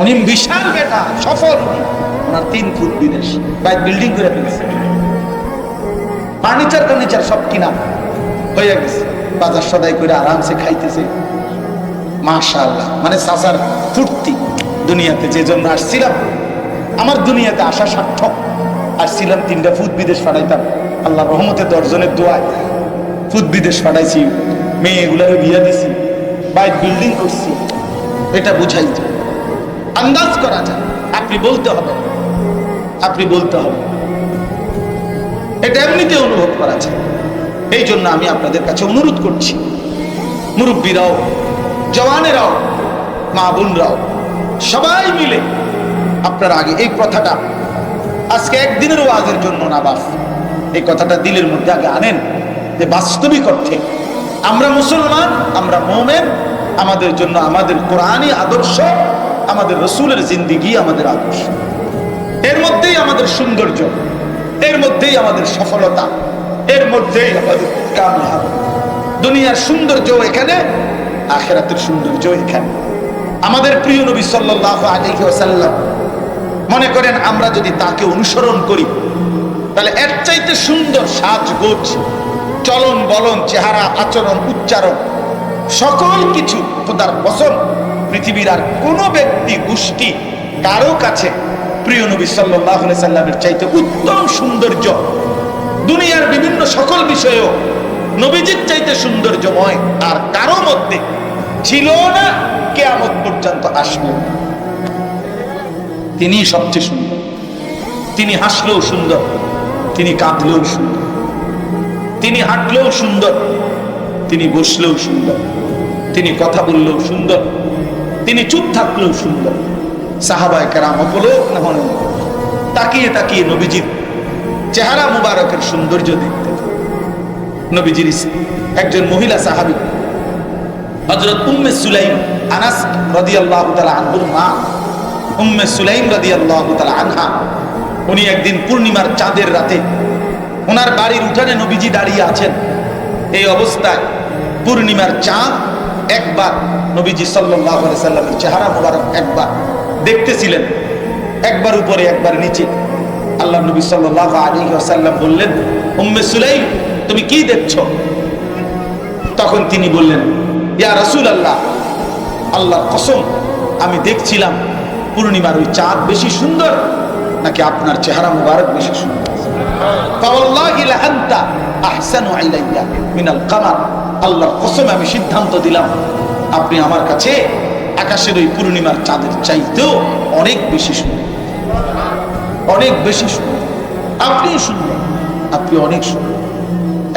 উনি বিশাল বেটা, সফল। ওনার 3 ফুট বিদেশ, বাইক বিল্ডিং করে ফেলেছে, ফার্নিচার সব কিনা হয়ে গেছে, বাজার সদাই করে আরামসে খাইতেছে। মাশাআল্লাহ, মানে চাচার ফুর্তি। দুনিয়াতে যে জন্য আসছিলাম, আমার দুনিয়াতে আসা সার্থক। আসছিলাম 3টা ফুট বিদেশ পাঠাইতাম, আল্লাহ রহমতে 10 জনের দোয়ায় ফুট বিদেশ পাঠাইছি, মেয়েগুলারে বিয়া দিছি, বাইক বিল্ডিং করছি। এটা বুঝাই যায়, আন্দাজ করা যায়। আপনি বলতে হবে, এটা এমনিতে অনুভব করা যায়। এই জন্য আমি আপনাদের কাছে অনুরোধ করছি, মুরব্বীরাও, জওয়ানেরাও, মা বোনরাও, সবাই মিলে আপনারা আগে এই কথাটা, আজকে একদিনের ওয়াজের জন্য না, বাস এই কথাটা দিলের মধ্যে আগে আনেন যে বাস্তবিক অর্থে আমরা মুসলমান, আমরা মুমিন। আমাদের জন্য আমাদের কোরআনী আদর্শ, আমাদের রসুলের জিন্দেগি আমাদের আদর্শ। এর মধ্যেই আমাদের সৌন্দর্য, এর মধ্যেই আমাদের সফলতা, এর মধ্যেই আমাদের কামিয়াব। দুনিয়ার সৌন্দর্য এখানে, আখিরাতের সৌন্দর্য এখানে। আমাদের প্রিয় নবী সাল্লাল্লাহু আলাইহি ওয়াসাল্লাম, মনে করেন আমরা যদি তাকে অনুসরণ করি, তাহলে এর চাইতে সুন্দর সাজগোজ, চলন বলন, চেহারা, আচরণ, উচ্চারণ, সকল কিছু খোদার কসম পৃথিবীর আর কোনো ব্যক্তি, গোষ্ঠী, কারো কাছে প্রিয় নবী সাল্লাল্লাহু আলাইহি সাল্লামের চাইতে উত্তম সৌন্দর্য দুনিয়ার বিভিন্ন সকল বিষয়েও নবীজির চাইতে সৌন্দর্যময় আর কারো মধ্যে ছিল না, কিয়ামত পর্যন্ত আসবে। তিনি সবচেয়ে সুন্দর। তিনি হাসলেও সুন্দর, তিনি কাঁদলেও সুন্দর, তিনি হাঁটলেও সুন্দর, তিনি বসলেও সুন্দর, তিনি কথা বললেও সুন্দর, তিনি চুপ থাকলেও সুন্দর। সাহাবায়ে কেরাম অপলোক না মনে তাকিয়ে তাকিয়ে নবীজির চেহারা মুবারকের সৌন্দর্য দেখতেন। নবীজির একজন মহিলা সাহাবী হযরত উম্মে সুলাইম, আনাস রাদিয়াল্লাহু তাআলা আনহুর মা উম্মে সুলাইম রাদিয়াল্লাহু তাআলা আনহা, উনি একদিন পূর্ণিমার চাঁদের রাতে ওনার বাড়ির উঠানে নবীজি দাঁড়িয়ে আছেন। এই অবস্থায় পূর্ণিমার চাঁদ একবার নবীজি সাল্লাল্লাহু আলাইহি সাল্লামের চেহারা মুবারক একবার দেখতেছিলেন, একবার উপরে একবার নিচে। আল্লাহ নবী সাল্লাল্লাহু আলাইহি ওয়াসাল্লাম বললেন, উম্মে সুলাইম, তুমি কি দেখছো? তখন তিনি বললেন, ইয়া রাসূলুল্লাহ, আল্লাহর কসম, আমি দেখছিলাম পূর্ণিমার ওই চাঁদ বেশি সুন্দর নাকি আপনার চেহারা মুবারক বেশি সুন্দর? ফাওয়াল্লাহি লা আনতা আহসানু ইলাইয়া মিনাল কামার। আল্লাহর কসম, আমি সিদ্ধান্ত দিলাম আপনি আমার কাছে আকাশের ওই পূর্ণিমার চাঁদের চাইতেও অনেক বেশি সুন্দর, অনেক বেশি সুন্দর। আপনিও সুন্দর, আপনি অনেক সুন্দর।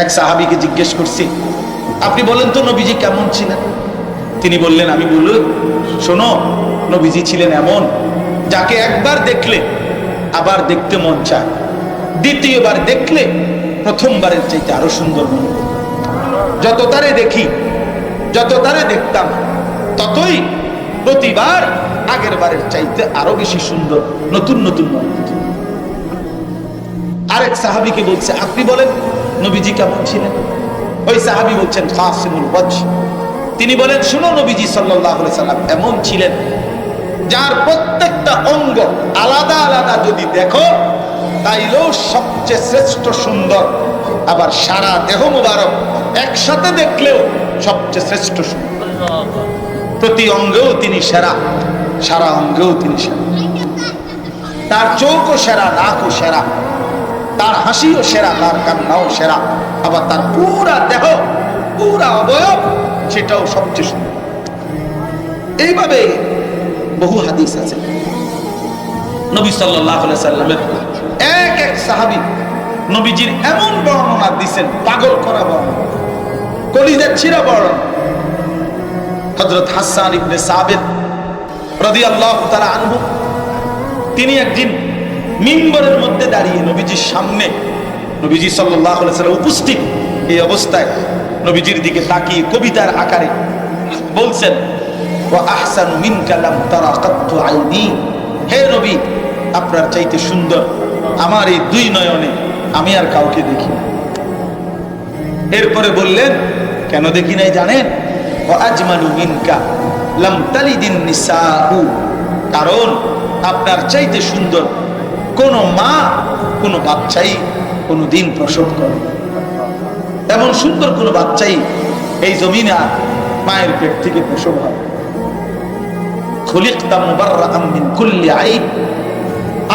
এক সাহাবীকে জিজ্ঞেস করছি, আপনি বলেন তো নবীজি কেমন ছিলেন? তিনি বললেন, আমি বলল, শোনো, নবীজি ছিলেন এমন যাকে একবার দেখলে আবার দেখতে মন চায়, দ্বিতীয়বার দেখলে প্রথমবারের চাইতে আরো সুন্দর মনে হয়। যত তারে দেখি, যত তারে দেখতাম, ততই প্রতিবার আগের বারের চাইতে আরো বেশি সুন্দর, নতুন নতুন মনে হতো। আরেক সাহাবীকে বলছে, আপনি বলেন নবীজি কেমন ছিলেন? ওই সাহাবী বলছেন কাসিমুল ওয়াজহ। তিনি বলেন, শুনো, নবীজি সাল্লাল্লাহু আলাইহি সাল্লাম এমন ছিলেন যার প্রত্যেকটা অঙ্গ আলাদা আলাদা যদি দেখো তাইলেও সবচেয়ে শ্রেষ্ঠ সুন্দর, আবার সারা দেহ মুবারক একসাথে দেখলেও সবচেয়ে শ্রেষ্ঠ সুন্দর। প্রতি অঙ্গেও তিনি সেরা, সারা অঙ্গেও তিনি সেরা। তার চোখও সেরা, নাকও সেরা, তার হাসিও সেরা, তার কান্নাও সেরা, আবার তার পুরা দেহ, পুরা অবয়ব, সেটাও সবচেয়ে সুন্দর। এইভাবে বহু হাদিস আছে। নবী সাল্লাল্লাহু আলাইহি সাল্লামের এক এক সাহাবী নবীজির এমন বর্ণনা দিয়েছেন, পাগল করা বর্ণনা, কলিজা ছিঁড়া বর্ণনা। হযরত হাসান ইবনে সাবিত রাদিয়াল্লাহু তাআলা আনহু, তিনি একদিন মিম্বরের মধ্যে দাঁড়িয়ে নবীজির সামনে, নবীজি সাল্লাল্লাহু আলাইহি সাল্লাম উপস্থিত, এই অবস্থায় নবীজির দিকে তাকিয়ে কবিতার আকারে বলছেন, ওয়া আহসানু মিনকা লাম তারা কাত্তু আইনি। হে নবী, আপনার চাইতে সুন্দর আমার এই দুই নয়নে আমি আর কাউকে দেখি না। এরপরে বললেন, কেন দেখি নাই জানেন? ওয়া আজমালু মিনকা লাম তালিদিন নিসাউ কারণ আপনার চাইতে সুন্দর কোন মা কোন বাচ্চাই কোনো দিন প্রসব করে, এমন সুন্দর কোন বাচ্চাই এই জমিনে আর মায়ের পেট থেকে প্রসব হয়। খুলিকতা মুবাররাআম মিন কুল্লি আইব,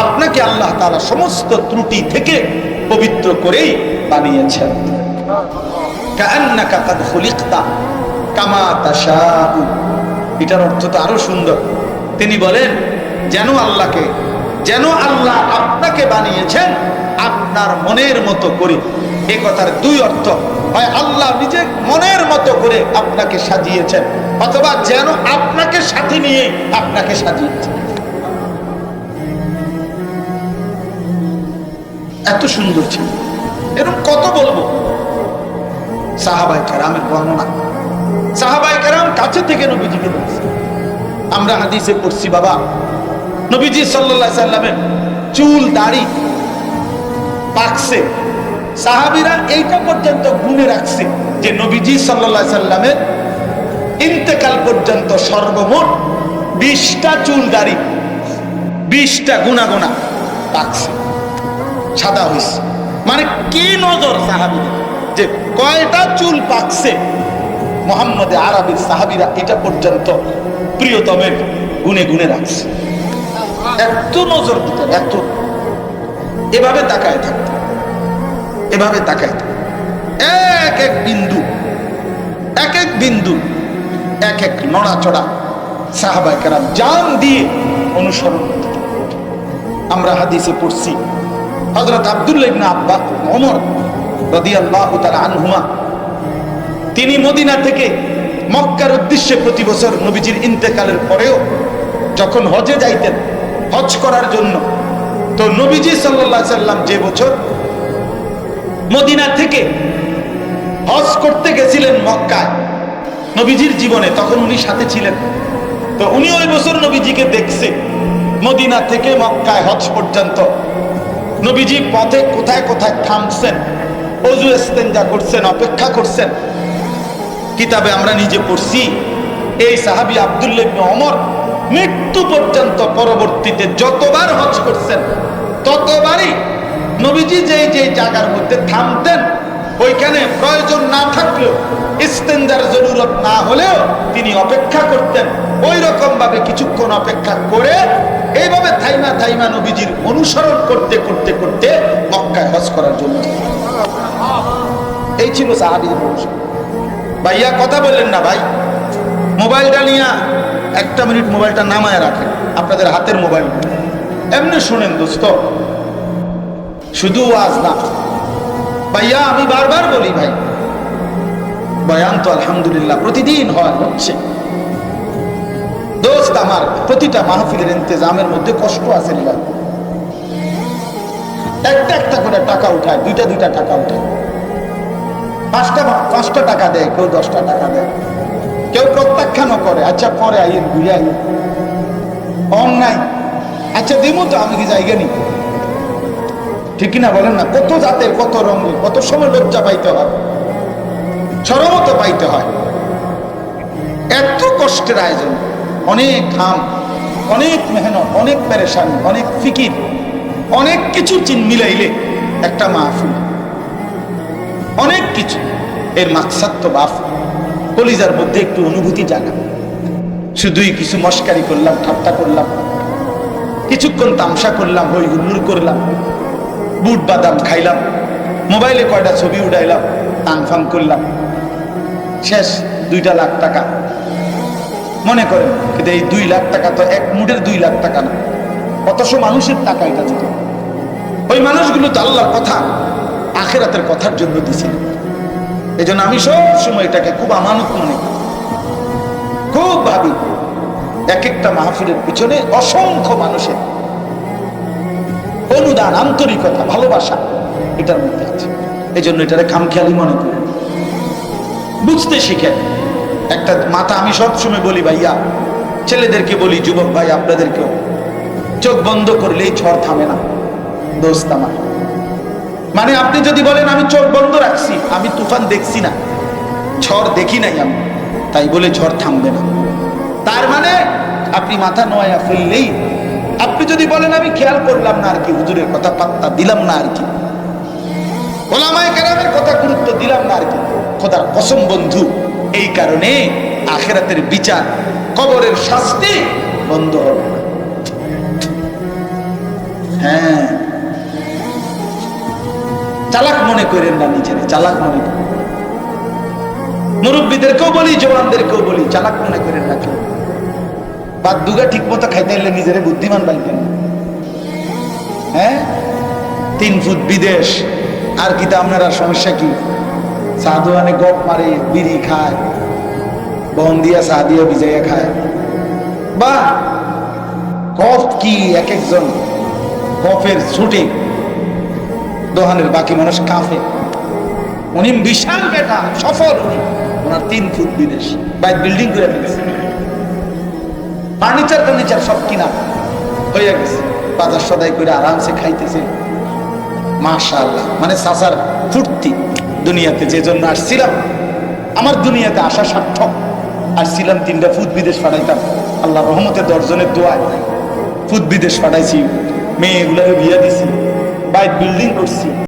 আপনাকে আল্লাহ তাআলা সমস্ত ত্রুটি থেকে পবিত্র করেই বানিয়েছেন। কাআন্নাকা কাদ খুলিকতা কামা তাশাউ, এটার অর্থ তো আরো সুন্দর। তিনি বলেন যেন আল্লাহ আপনাকে বানিয়েছেন আপনার মনের মতো করে। এই কথার দুই অর্থ, হয় আল্লাহ নিজে মনের মতো করে আপনাকে সাজিয়েছেন, অথবা যেন আপনাকে সাথে নিয়ে আপনাকে সাজিয়েছেন। এত সুন্দর ছিল। এরকম কত বলবো। সাহাবায়ে কেরামের বর্ণনা, সাহাবায়ে কেরাম কাছে থেকে নবীজিকে দেখছে। আমরা হাদিসে পড়ছি বাবা, নবীজি সাল্লাল্লাহু আলাইহি সাল্লামের চুল দাড়ি পাকছে, সাহাবীরা এইটা পর্যন্ত গুনে রাখছে যে নবীজি সাল্লাল্লাহু আলাইহি সাল্লামের ইন্তেকাল পর্যন্ত সর্বমোট 20টা চুল দাড়ি, 20টা গুনা পাকছে, সাদা হইছে। মানে কি নজর সাহাবীদের যে কয়টা চুল পাকছে। মুহাম্মদে আরবির সাহাবীরা এটা পর্যন্ত প্রিয়তমের গুনে রাখছে। এত নজর দিতেন, এত এভাবে তাকায় থাকতেন, এভাবে তাকায় থাকতেন। এক এক বিন্দু এক এক নড়াচড়া সাহাবায়ে কেরাম জান দিয়ে অনুসরণ করতেন। আমরা হাদিসে পড়ছি হযরত আব্দুল্লাহ ইবনে আব্বাস ওমর রাদিয়াল্লাহু তাআলা আনহুমা, তিনি মদিনা থেকে মক্কার উদ্দেশ্যে প্রতি বছর নবীজির ইন্তেকালের পরেও যখন হজে যাইতেন, হজ করার জন্য, তো নবীজি সাল্লাল্লাহু আলাইহি সাল্লাম যে বছর মদিনা থেকে হজ করতে গেছিলেন মক্কায় নবীজির জীবনে, তখন উনি সাথে ছিলেন। তো উনি ওই বছর নবীজিকে দেখছে মদিনা থেকে মক্কায় হজ পর্যন্ত। নবীজি পথে কোথায় কোথায় থামছেন, ওযু ইস্তেনজা করছেন, অপেক্ষা করছেন। কিতাবে আমরা নিজে পড়ছি এই সাহাবী আব্দুল্লাহ ইবনে ওমর মৃত্যু পর্যন্ত পরবর্তীতে যতবার হজ করছেন ততবারই নবীজি যে জায়গার মধ্যে থামতেন, ওইখানে প্রয়োজন না থাকলেও, ইস্তেনজার জরুরত না হলেও তিনি অপেক্ষা করতেন। ওই রকম ভাবে কিছুক্ষণ অপেক্ষা করে এইভাবে থাইমা নবীজির অনুসরণ করতে মক্কায় হজ করার জন্য। এই ছিল সাহাবীদের অনুসরণ। ভাইয়া কথা বললেন না ভাই, মোবাইলটা নিয়ে একটা মিনিট মোবাইলটা নামায় রাখেন, আপনাদের হাতের মোবাইল এমনি শুনেন দোস্ত, শুধু ওয়াজ না। ভাইয়া আমি বারবার বলি ভাই, বয়ান তো আলহামদুলিল্লাহ প্রতিদিন হচ্ছে। দোস্ত আমার, প্রতিটা মাহফিলের ইন্তেজামের মধ্যে কষ্ট আছে রে ভাই। একটা করে টাকা উঠায়, দুইটা টাকা উঠায়, পাঁচটা টাকা দেয়, কেউ 10টা টাকা দেয়, কেউ প্রত্যাখ্যানও করে। আচ্ছা পরে আইয়েন, ঘুরে আইয়েন, অন্যায়। আচ্ছা দিমু তো, আমি কি জায়গা নি? ঠিক কিনা বলেন না? কত জাতের, কত রঙের, কত সময় লজ্জা পাইতে হয়, শরমত পাইতে হয়। এত কষ্টের আয়োজন, অনেক ঘাম, অনেক মেহনত, অনেক পেরেশানি, অনেক ফিকির, অনেক কিছু মিলাইলে একটা মাহফিল, অনেক কিছু। এর মাকসাদ তো বাপ কলিজার মধ্যে একটু অনুভূতি জাগা। শুধুই কিছু মস্কারি করলাম, ঠাট্টা করলাম, কিছুক্ষণ তামসা করলাম, হই হুল্লোড় করলাম, বুট বাদাম খাইলাম, মোবাইলে কয়টা ছবি উঠাইলাম, টাংফাং করলাম, শেষ 2 লাখ টাকা। মনে করেন কিন্তু এই 2 লাখ টাকা তো এক মুঠের 2 লাখ টাকা না, কতশো মানুষের টাকা এটা ছিল। ওই মানুষগুলো তো আল্লাহর কথা, আখিরাতের কথার জন্য দিছিল। এই জন্য আমি সব সময় এটাকে খুব আমানত মনে করি, খুব ভাবি। এক একটা মাহফিলের পিছনে অসংখ্য মানুষের অনুদান, আন্তরিকতা, ভালোবাসা এটার মধ্যে আছে। এই জন্য এটারে খামখেয়ালি মনে করি, বুঝতে শিখেন। একটা মাথা আমি সবসময় বলি ভাইয়া, ছেলেদেরকে বলি, যুবক ভাই আপনাদেরকেও, চোখ বন্ধ করলেই ঝড় থামে না দোস্ত আমার। মানে আপনি যদি বলেন আমি চোখ বন্ধ রাখছি, আমি তুফান দেখছি না, ঝড় দেখি নাই আমি, তাই বলে ঝড় থামবে না। তার মানে আপনি মাথা নোয়া ফেললেই, আপনি যদি বলেন আমি খেয়াল করলাম না আর কি, হুজুরের কথা পাত্তা দিলাম না আর কি, ওলামায়ে কেরামের কথা গুরুত্ব দিলাম না আর কি, খোদার কসম বন্ধু, এই কারণে আখিরাতের বিচার, কবরের শাস্তি বন্ধ হবে না। হ্যাঁ, চালাক মনে করেন না নিজেরে, চালাক মনে করেন। মুরব্বীদেরকেও বলি, জওয়ানদেরকেও বলি, চালাক মনে করেন না কেউ। বাদ দুগা ঠিক মতো খাইতে হলে নিজেরে বুদ্ধিমান বানাবেন। হ্যাঁ, 3 ফুট বিদেশ, আর কি তা আপনারা সমস্যা কি? সাধুয়ানে গপ মারে, বিড়ি খায়, বন দিয়া চা দিয়া ভিজাইয়া খায়, বা কফ কি এক একজন কফের ছুটে দোহানের বাকি মানুষ কাফে। উনি বিশাল বেটা, সফল উনি, ওনার 3 ফুট বিদেশ, বাইক বিল্ডিং করে ফেলেছে, ফার্নিচার সব কিনা হয়ে গেছে, বাজার সদাই করে আরামসে খাইতেছে, মাশাআল্লাহ। মানে চাচার ফুর্তি। দুনিয়াতে যে জন্য আসছিলাম, আমার দুনিয়াতে আসা সার্থক। আসছিলাম 3টা ফুট বিদেশ পাঠাইতাম, আল্লাহ রহমতে 10 জনের দোয়ায় ফুট বিদেশ পাঠাইছি, মেয়েগুলোকে বিয়া দিছি, বাইক বিল্ডিং করছি।